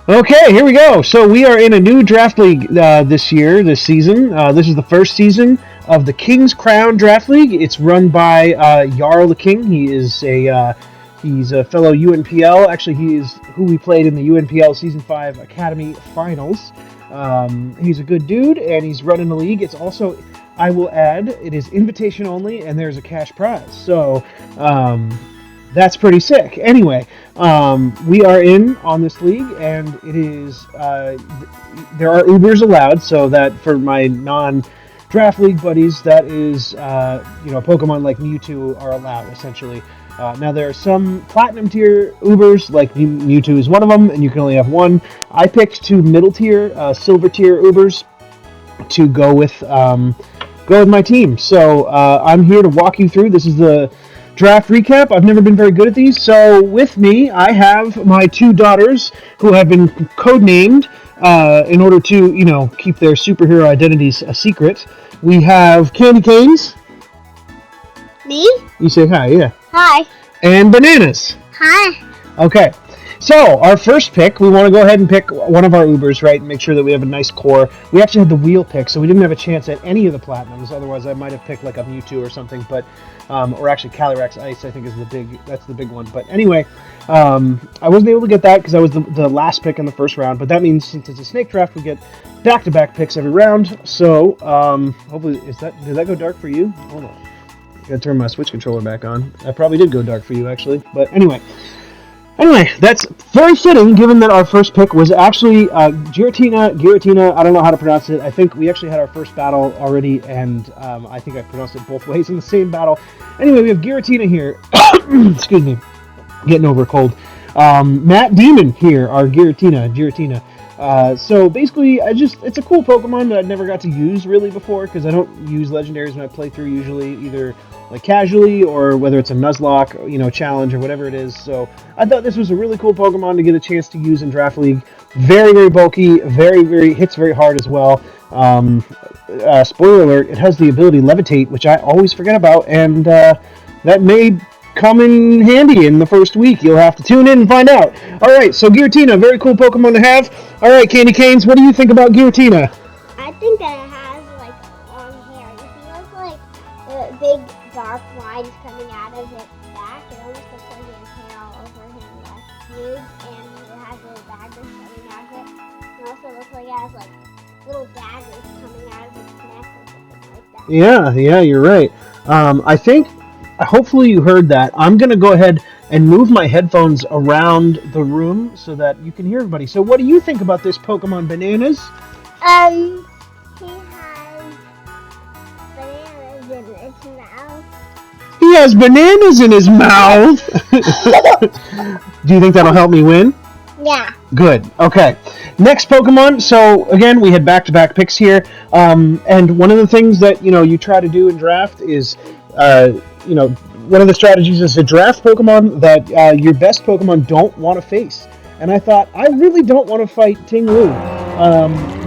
Okay, here we go. So we are in a new draft league this season. This is the first season of the King's Crown Draft League. It's run by Jarl the King. He's a fellow UNPL. Actually, he is who we played in the UNPL Season 5 Academy Finals. He's a good dude, and he's running the league. It's also, I will add, it is invitation only, and there's a cash prize. So that's pretty sick. Anyway, we are in on this league, and it is there are Ubers allowed. So that for my non-draft league buddies, that is Pokemon like Mewtwo are allowed essentially. Now there are some platinum tier Ubers, like Mewtwo is one of them, and you can only have one. I picked two middle tier, silver tier Ubers to go with my team. So I'm here to walk you through. This is the draft recap. I've never been very good at these, so with me I have my two daughters who have been codenamed in order to, keep their superhero identities a secret. We have Candy Canes. Me? You say hi, yeah. Hi. And Bananas. Hi. Okay. So, our first pick, we want to go ahead and pick one of our Ubers, right, and make sure that we have a nice core. We actually had the wheel pick, so we didn't have a chance at any of the Platinums. Otherwise, I might have picked like a Mewtwo or something, but, or actually Calyrex Ice, I think that's the big one. But anyway, I wasn't able to get that because I was the last pick in the first round, but that means since it's a snake draft, we get back-to-back picks every round. So, hopefully, did that go dark for you? Hold on. I gotta turn my Switch controller back on. I probably did go dark for you, actually, but anyway. Anyway, that's very fitting, given that our first pick was actually Giratina, I don't know how to pronounce it. I think we actually had our first battle already, and I think I pronounced it both ways in the same battle. Anyway, we have Giratina here. Excuse me. Getting over a cold. Matt Demon here, our Giratina. So basically, it's a cool Pokemon that I never got to use really before, because I don't use legendaries when I play through usually, either like casually or whether it's a Nuzlocke, challenge or whatever it is. So I thought this was a really cool Pokemon to get a chance to use in Draft League. Very, very bulky, hits very hard as well. Spoiler alert, it has the ability Levitate, which I always forget about, and that may come in handy in the first week. You'll have to tune in and find out. Alright, so Giratina, very cool Pokemon to have. Alright, Candy Canes, what do you think about Giratina? I think that it has long hair. It feels like the big dark lines coming out of its back. It almost looks like he has hair all over him that's huge, and it has little daggers coming out of it. It also looks like it has little daggers coming out of its neck or something like that. Yeah, you're right. I think, hopefully you heard that. I'm going to go ahead and move my headphones around the room so that you can hear everybody. So what do you think about this Pokemon, Bananas? He has bananas in his mouth. He has bananas in his mouth! Do you think that'll help me win? Yeah. Good. Okay. Next Pokemon. So again, we had back-to-back picks here, and one of the things that you try to do in draft is, one of the strategies is to draft Pokemon that your best Pokemon don't want to face. And I thought, I really don't want to fight Ting Lu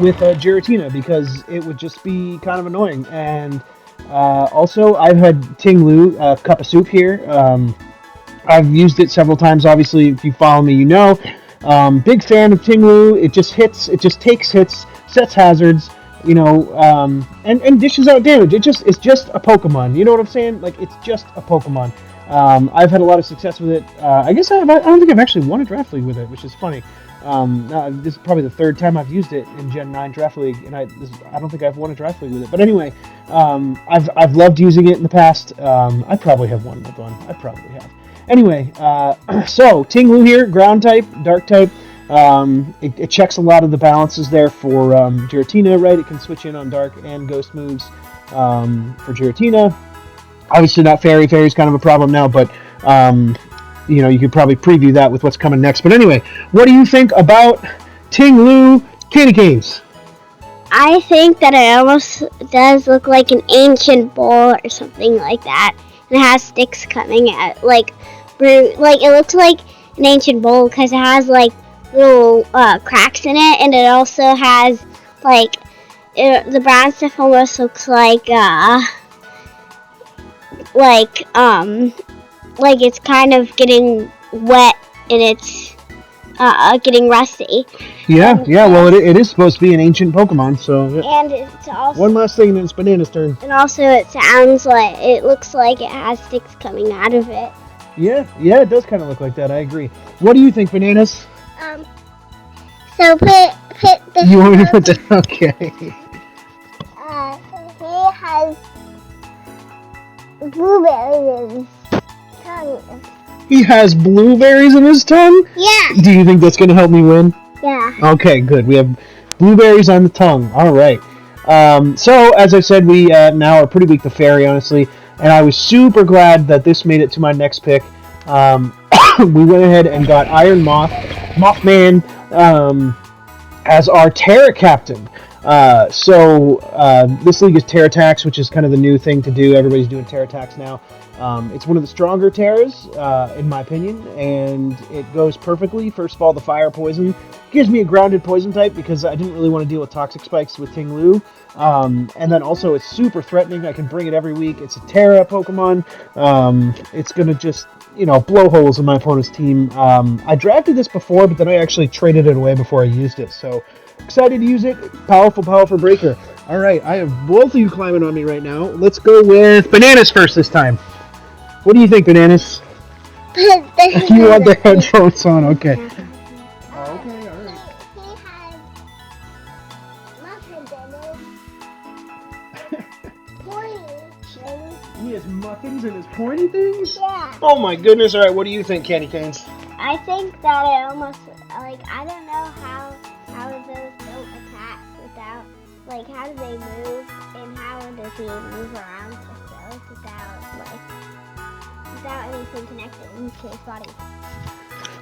with Giratina because it would just be kind of annoying. And also, I've had Ting Lu Cup of Soup here. I've used it several times. Obviously, if you follow me, you know. Big fan of Ting Lu. It just hits. It just takes hits, sets hazards. And dishes out damage. It's just a Pokemon. You know what I'm saying? It's just a Pokemon. I've had a lot of success with it. I guess I don't think I've actually won a Draft League with it, which is funny. This is probably the third time I've used it in Gen 9 Draft League, and I don't think I've won a Draft League with it. But anyway, I've loved using it in the past. I probably have won with one. I probably have. Anyway, so Ting Lu here, Ground type, Dark type. It checks a lot of the balances there for Giratina, right? It can switch in on Dark and Ghost moves for Giratina. Obviously not Fairy. Fairy's kind of a problem now, but you could probably preview that with what's coming next. But anyway, what do you think about Ting Lu Candy Canes? I think that it almost does look like an ancient bowl or something like that. And it has sticks coming out, it looks like an ancient bowl because it has little cracks in it, and it also has the brown stuff almost looks like it's kind of getting wet in its getting rusty. Yeah, yeah. Well, it is supposed to be an ancient Pokemon, so. Yeah. And it's also. One last thing, and then it's Banana's turn. And also, it looks like it has sticks coming out of it. Yeah, yeah, it does kind of look like that. I agree. What do you think, Bananas? So put this. You want me to put that? Okay. He has blueberries in his tongue. He has blueberries in his tongue? Yeah. Do you think that's going to help me win? Yeah. Okay, good. We have blueberries on the tongue. All right. So, as I said, we now are pretty weak to fairy, honestly. And I was super glad that this made it to my next pick. We went ahead and got Iron Mothman, as our Terra Captain. This league is Terra Attacks, which is kind of the new thing to do. Everybody's doing Terra Attacks now. It's one of the stronger Terras, in my opinion, and it goes perfectly. First of all, the Fire Poison gives me a grounded Poison type because I didn't really want to deal with Toxic Spikes with Ting Lu. And then also it's super threatening. I can bring it every week. It's a Terra Pokemon. It's going to just, blow holes in my opponent's team. I drafted this before, but then I actually traded it away before I used it. So excited to use it. Powerful breaker. All right, I have both of you climbing on me right now. Let's go with Bananas first this time. What do you think, Bananas? You want the headphones on? Okay. Okay, all right. He has muffins in his pointy things? Yeah. Oh my goodness. All right, what do you think, Candy Canes? I think that it almost, I don't know how those don't attack without, how do they move, and how does he move around with those without anything connected into his body?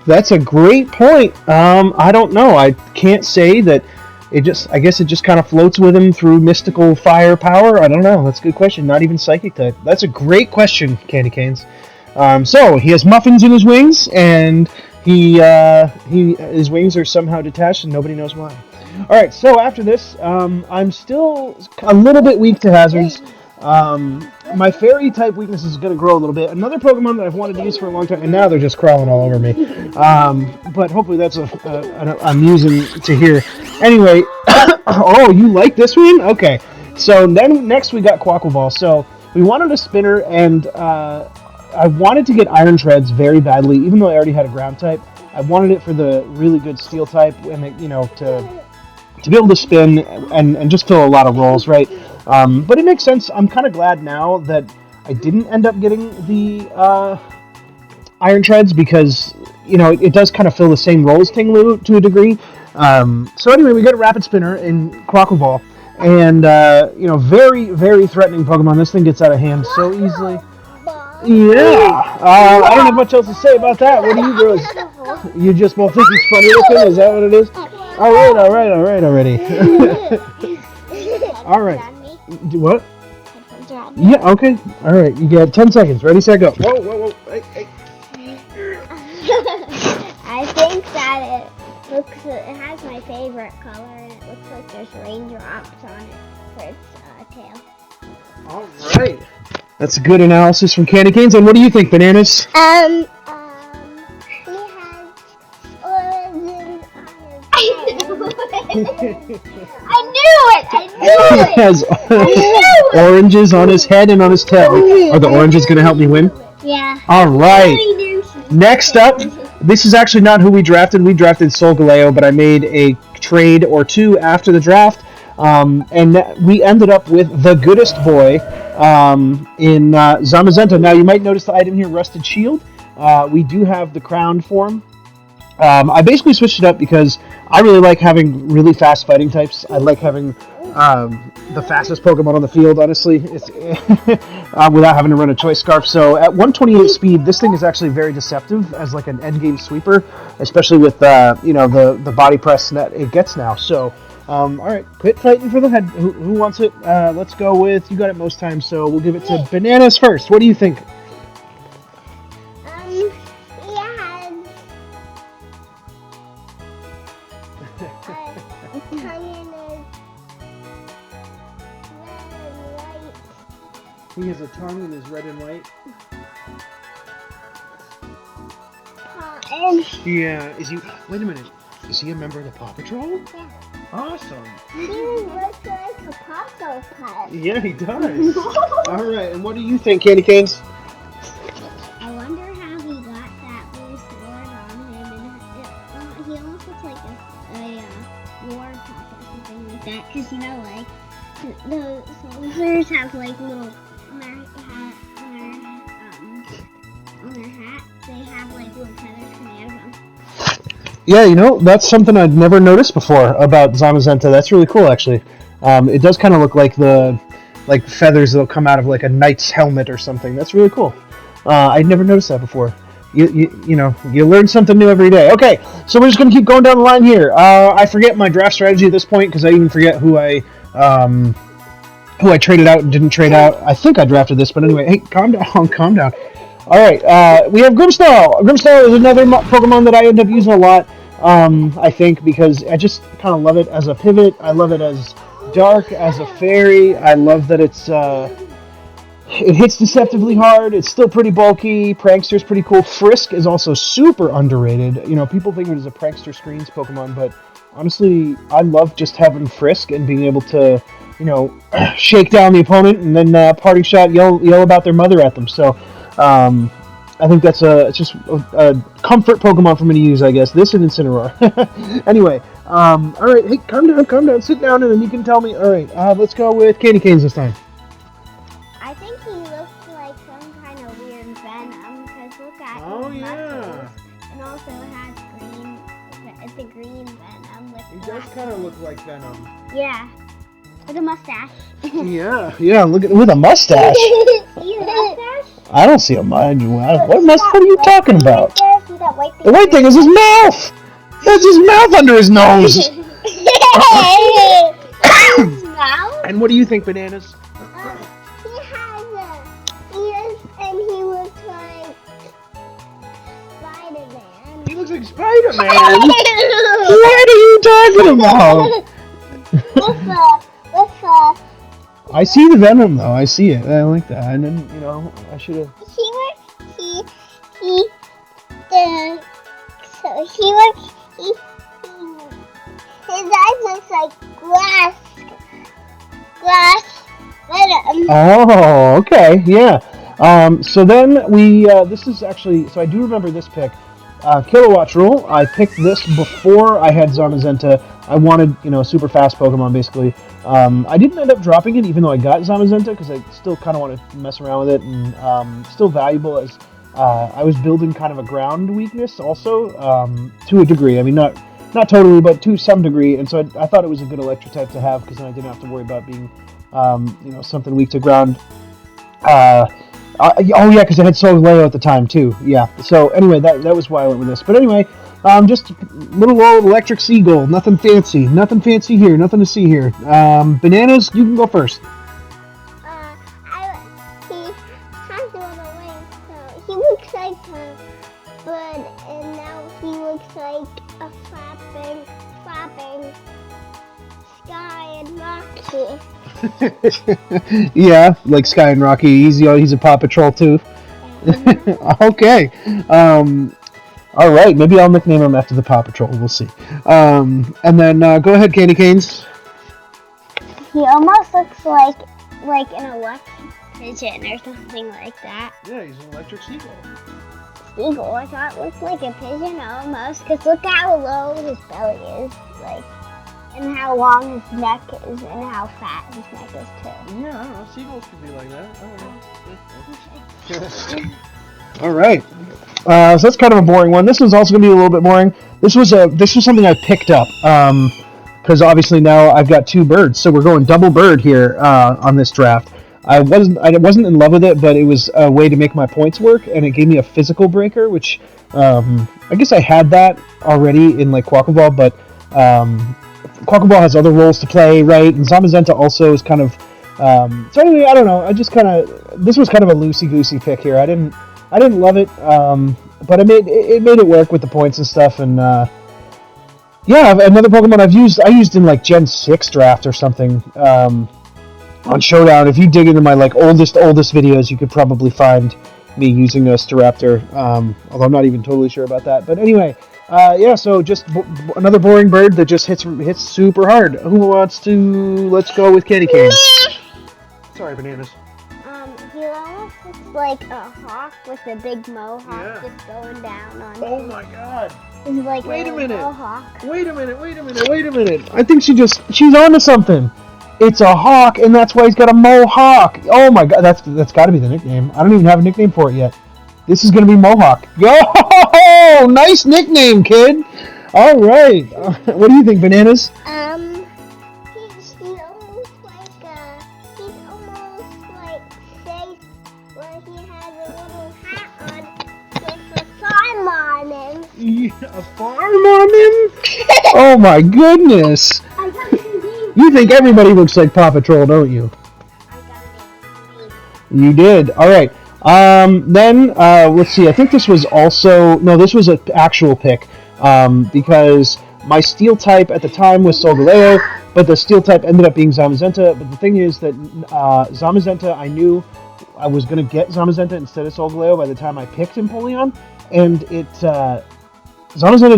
That's a great point. I don't know. I can't say that I guess it just kind of floats with him through mystical fire power. I don't know. That's a good question. Not even psychic type. That's a great question, Candy Canes. So he has muffins in his wings, and his wings are somehow detached, and nobody knows why. All right. So after this, I'm still a little bit weak to hazards. My fairy type weakness is going to grow a little bit. Another Pokemon that I've wanted to use for a long time, and now they're just crawling all over me. But hopefully that's amusing to hear. Anyway, oh, you like this one? Okay. So then next we got Quackle. So we wanted a spinner, and I wanted to get Iron Treads very badly, even though I already had a ground type. I wanted it for the really good steel type, and to be able to spin and just fill a lot of roles, right? But it makes sense. I'm kind of glad now that I didn't end up getting the Iron Treads because, it does kind of fill the same role as Ting Lu to a degree. So anyway, we got a Rapid Spinner in Quackle Ball. And, very, very threatening Pokemon. This thing gets out of hand so easily. Yeah. I don't have much else to say about that. What do you girls? You just both think he's funny looking? Is that what it is? All right already. All right. What? Yeah, okay. All right, you got 10 seconds. Ready, set, go. Whoa. Hey. I think that it has my favorite color, and it looks like there's raindrops on it for its tail. All right. That's a good analysis from Candy Canes. And what do you think, Bananas? He has origins on his head. I knew it! He has oranges on his head and on his tail. Are the oranges going to help me win? Yeah. All right. Next up, this is actually not who we drafted. We drafted Solgaleo, but I made a trade or two after the draft. And we ended up with the goodest boy in Zamazenta. Now, you might notice the item here, Rusted Shield. We do have the crowned form. I basically switched it up because I really like having really fast fighting types. I like having the fastest Pokemon on the field, honestly, without having to run a Choice Scarf. So at 128 speed, this thing is actually very deceptive as like an endgame sweeper, especially with the body press that it gets now. So, all right, quit fighting for the head. Who wants it? Let's go with, you got it most times, so we'll give it to Bananas first. What do you think? He has a tongue and is red and white. And Yeah. Is he? Wait a minute. Is he a member of the Paw Patrol? Awesome. he looks like a puzzle pet. Yeah, he does. All right. And what do you think, Candy Canes? I wonder how he got that blue sword on him, and he almost looks like a war puppet or something like that. Because like the soldiers have like little on their hat, they have like little feathers coming out of them. Yeah, that's something I'd never noticed before about Zamazenta. That's really cool, actually. It does kind of look like feathers that'll come out of like a knight's helmet or something. That's really cool. I'd never noticed that before. You learn something new every day. Okay, so we're just gonna keep going down the line here. I forget my draft strategy at this point because I even forget who I traded out and didn't trade out. I think I drafted this, but anyway, hey, calm down, calm down. All right, we have Grimmsnarl. Grimmsnarl is another Pokemon that I end up using a lot. I think because I just kind of love it as a pivot. I love it as dark, as a fairy. I love that it hits deceptively hard. It's still pretty bulky. Prankster's pretty cool. Frisk is also super underrated. People think of it as a Prankster screens Pokemon, but honestly, I love just having Frisk and being able to, shake down the opponent and then parting shot, yell about their mother at them. So, I think that's just a comfort Pokemon for me to use, I guess. This and Incineroar. Anyway, all right, hey, calm down, sit down, and then you can tell me. All right, let's go with Candy Canes this time. I think he looks like some kind of weird venom, because look at his muscles, and also has green. It's a green venom with. He does kind of look like Venom. Yeah, with a mustache. yeah. Look with a mustache. See the mustache? I don't see a mustache. What are you talking about? See that white thing? The white thing is his mouth. That's his mouth under his nose. His mouth? And what do you think, Bananas? He has ears, and he looks like Spider-Man. He looks like Spider-Man. What are you talking about? I see the Venom though. I see it. I like that. And then I should have. His eyes look like glass Venom. Oh, okay, yeah. So then this is actually. So I do remember this pick. Kilowatt Rule. I picked this before I had Zamazenta. I wanted, super fast Pokemon, basically. I didn't end up dropping it, even though I got Zamazenta, because I still kind of wanted to mess around with it, and still valuable as I was building kind of a ground weakness, also, to a degree. I mean, not totally, but to some degree. And so I thought it was a good electric type to have, because then I didn't have to worry about being, something weak to ground. Because I had Solgaleo at the time too. Yeah. So anyway, that was why I went with this. But anyway, just little old electric seagull. Nothing fancy. Nothing fancy here. Nothing to see here. Bananas, you can go first. He has little wings, so he looks like a bird, and now he looks like a flapping Sky and Rocky. Yeah, like Sky and Rocky. He's a Paw Patrol too. Okay. All right. Maybe I'll nickname him after the Paw Patrol. We'll see. And then go ahead, Candy Canes. He almost looks like an electric pigeon or something like that. Yeah, he's an electric seagull. Seagull? I thought it looked like a pigeon almost, because look how low his belly is, and how long his neck is, and how fat his neck is too. Yeah, I don't know. Seagulls could be like that. I don't know. All right. So that's kind of a boring one. This one's also going to be a little bit boring. This was something I picked up because obviously now I've got two birds, so we're going double bird here on this draft. I wasn't in love with it, but it was a way to make my points work, and it gave me a physical breaker, which I guess I had that already in like Quackaball, but Quackaball has other roles to play, right? And Zamazenta also is kind of so anyway, I don't know. I just this was kind of a loosey-goosey pick here. I didn't love it, but it made it work with the points and stuff. And yeah, another Pokemon I used in like Gen 6 draft or something on Showdown. If you dig into my like oldest videos, you could probably find me using a Staraptor, although I'm not even totally sure about that. But anyway, yeah, so just another boring bird that just hits super hard. Who wants to? Let's go with candy cane. Sorry, bananas. He almost looks like a hawk with a big mohawk Yeah. just going down on Oh him. my God! He's like Wait a little minute. mohawk. Wait a minute! Wait a minute! Wait a minute! I think she's onto something. It's a hawk, and that's why he's got a mohawk. Oh my God! That's got to be the nickname. I don't even have a nickname for it yet. This is gonna be Mohawk. Yo! Nice nickname, kid. All right. What do you think, bananas? He's almost like he's almost like say where he has a little hat on with a farm on him. A farm on him? Oh my goodness! I got his name. You think everybody looks like Paw Patrol, don't you? I got his name. You did. All right. Then let's see. I think this was also this was an actual pick because my steel type at the time was Solgaleo, but the steel type ended up being Zamazenta. But the thing is that Zamazenta, I knew I was going to get Zamazenta instead of Solgaleo by the time I picked Empoleon, and it Zamazenta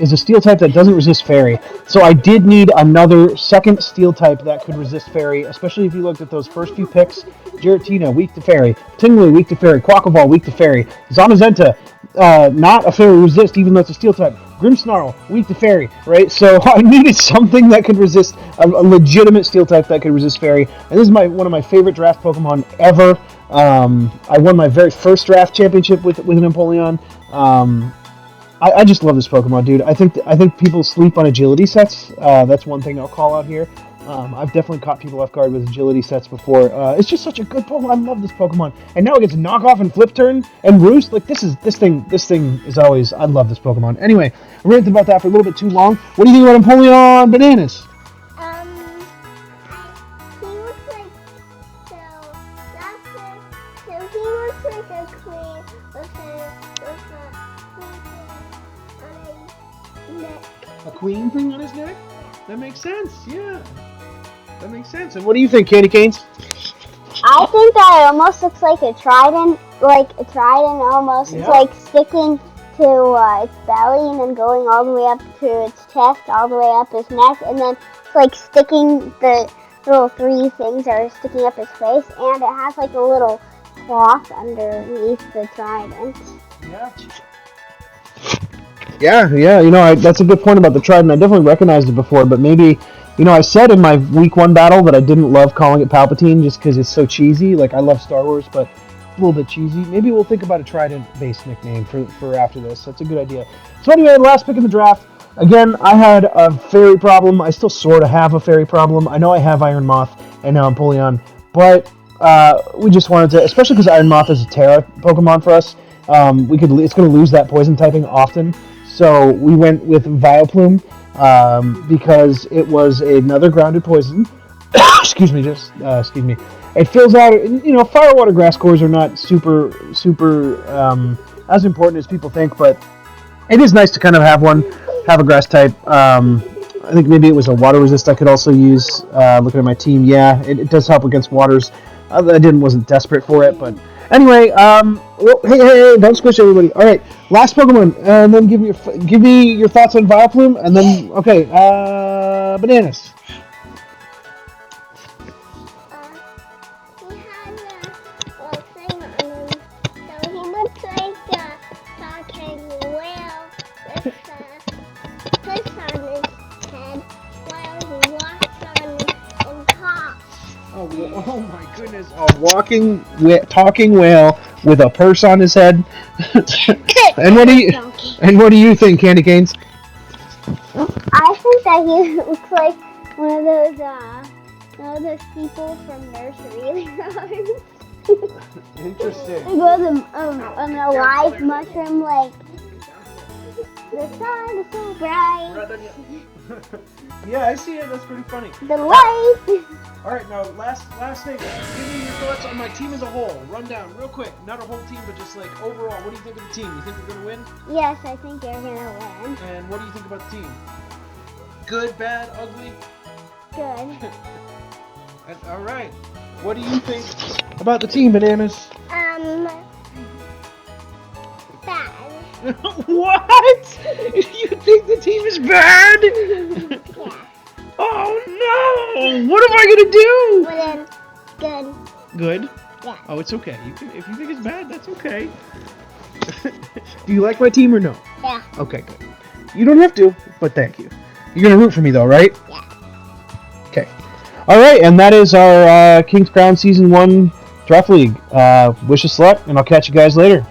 is a steel type that doesn't resist fairy. So I did need another second steel type that could resist fairy, especially if you looked at those first few picks. Giratina, weak to fairy. Tinglu, weak to fairy. Quackleval, weak to fairy. Zamazenta, not a fairy resist, even though it's a steel type. Grimmsnarl, weak to fairy, right? So I needed something that could resist, a legitimate steel type that could resist fairy. And this is one of my favorite draft Pokemon ever. I won my very first draft championship with an Empoleon. I just love this Pokemon, dude. I think people sleep on agility sets. That's one thing I'll call out here. I've definitely caught people off guard with agility sets before. It's just such a good Pokemon. I love this Pokemon. And now it gets knock off and flip turn and roost. Like this thing is always. I love this Pokemon. Anyway, I ranted about that for a little bit too long. What do you think about Empoleon Bananas? He looks like he looks like a queen with a neck. A queen thing on his neck? That makes sense. Yeah, that makes sense. And what do you think, Candy Canes? I think that it almost looks like a trident, almost. Yeah. It's like sticking to its belly and then going all the way up to its chest, all the way up his neck, and then it's like sticking the little three things that are sticking up his face, and it has like a little cloth underneath the trident. Yeah. That's a good point about the Trident. I definitely recognized it before, but maybe, I said in my week 1 battle that I didn't love calling it Palpatine just because it's so cheesy. Like, I love Star Wars, but a little bit cheesy. Maybe we'll think about a Trident-based nickname for after this. That's a good idea. So anyway, last pick in the draft. Again, I had a fairy problem. I still sort of have a fairy problem. I know I have Iron Moth and now Empoleon, but we just wanted to, especially because Iron Moth is a Terra Pokemon for us. It's going to lose that poison typing often. So we went with Vileplume because it was another grounded poison. Excuse me. It fills out. Fire, water, grass cores are not super as important as people think, but it is nice to kind of have a grass type. I think maybe it was a water resist I could also use. Looking at my team, yeah, it does help against waters. I wasn't desperate for it, but anyway, hey, don't squish everybody. All right, last Pokemon, and then give me your thoughts on Vileplume, and then Bananas. He has a thing on him, so he looks like a talking whale with a fish on his head while he walks on and talks. Oh my goodness! A talking whale with a purse on his head. And what do you think, Candy Canes? I think that he looks like one of those people from nursery rhymes. Interesting. It was an alive mushroom, like the sun is so bright. Yeah, I see it. That's pretty funny. The light. All right, now last thing. Give me your thoughts on my team as a whole. Run down real quick. Not a whole team, but just like overall. What do you think of the team? You think we're gonna win? Yes, I think you're gonna win. And what do you think about the team? Good, bad, ugly? Good. All right. What do you think about the team, Bananas? What? You think the team is bad? Yeah. Oh no! What am I gonna do? Well then, good. Good. Yeah. Oh, it's okay. You can, if you think it's bad, that's okay. Do you like my team or no? Yeah. Okay, good. You don't have to, but thank you. You're gonna root for me though, right? Yeah. Okay. All right, and that is our King's Crown Season 1 Draft League. Wish us luck, and I'll catch you guys later.